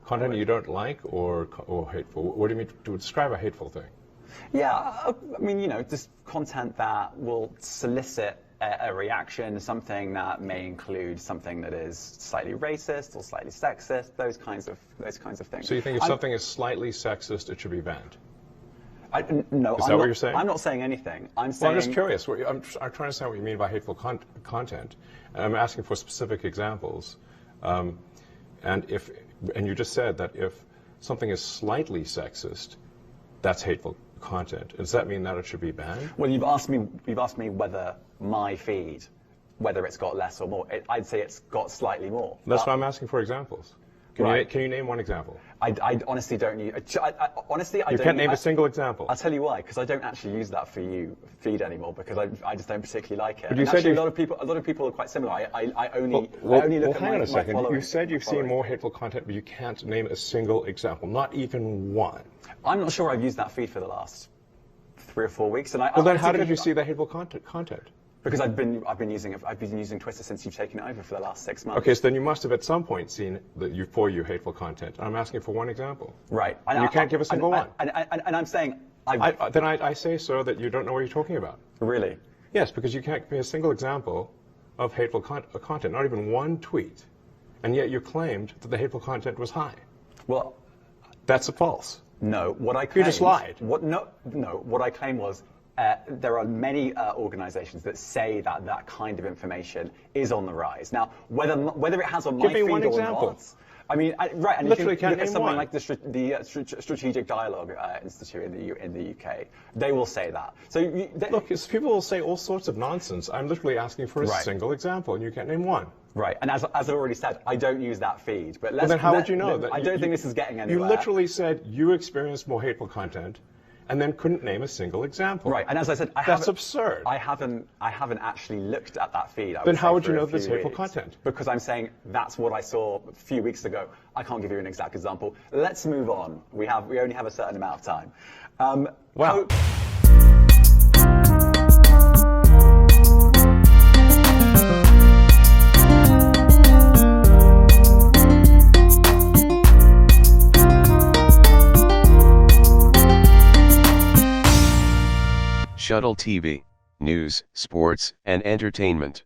Content you don't like or hateful? What do you mean to describe a hateful thing? Yeah, I mean, just content that will solicit a reaction, something that may include something that is slightly racist or slightly sexist, those kinds of things. So you think if something is slightly sexist, it should be banned? No, is that what you're saying? I'm not saying anything. I'm saying. Well, I'm just curious. I'm trying to understand what you mean by hateful content, and I'm asking for specific examples. And you just said that if something is slightly sexist, that's hateful content. Does that mean that it should be banned? Well, you've asked me whether my feed, whether it's got less or more. I'd say it's got slightly more. That's why I'm asking for examples. Can you name one example? I honestly don't use. Honestly, I you don't. can't name a single example. I'll tell you why. Because I don't actually use that for you feed anymore. Because I just don't particularly like it. But you and said actually, a lot of people are quite similar. I only look at hang on a second. my You said you've seen more hateful content, but you can't name a single example, not even one. I'm not sure I've used that feed for the last 3 or 4 weeks. And well, then how did you see the hateful content? Because I've been using Twitter since you've taken it over for the last 6 months. Okay, so then you must have at some point seen for you hateful content. I'm asking for one example. Right. And you can't give a single one. And I'm saying then I say, sir, that you don't know what you're talking about. Really? Yes, because you can't give me a single example of hateful content, not even one tweet, and yet you claimed that the hateful content was high. Well, that's a false. No, what I claimed. You just lied. What I claimed was. There are many organizations that say that kind of information is on the rise. Now, whether it has on my feed or not, I mean, right, and literally you can look at something one. like the Strategic Dialogue Institute in the UK. They will say that. So look, people will say all sorts of nonsense. I'm literally asking for a single example, and you can't name one. Right, and as I already said, I don't use that feed. But then how would you know that? I don't think this is getting anywhere. You literally said you experienced more hateful content, and then couldn't name a single example. Right, and as I said, that's absurd. I haven't actually looked at that feed. Then how would you know there's hateful content? Because I'm saying that's what I saw a few weeks ago. I can't give you an exact example. Let's move on. We only have a certain amount of time. Wow. Shuttle TV, news, sports, and entertainment.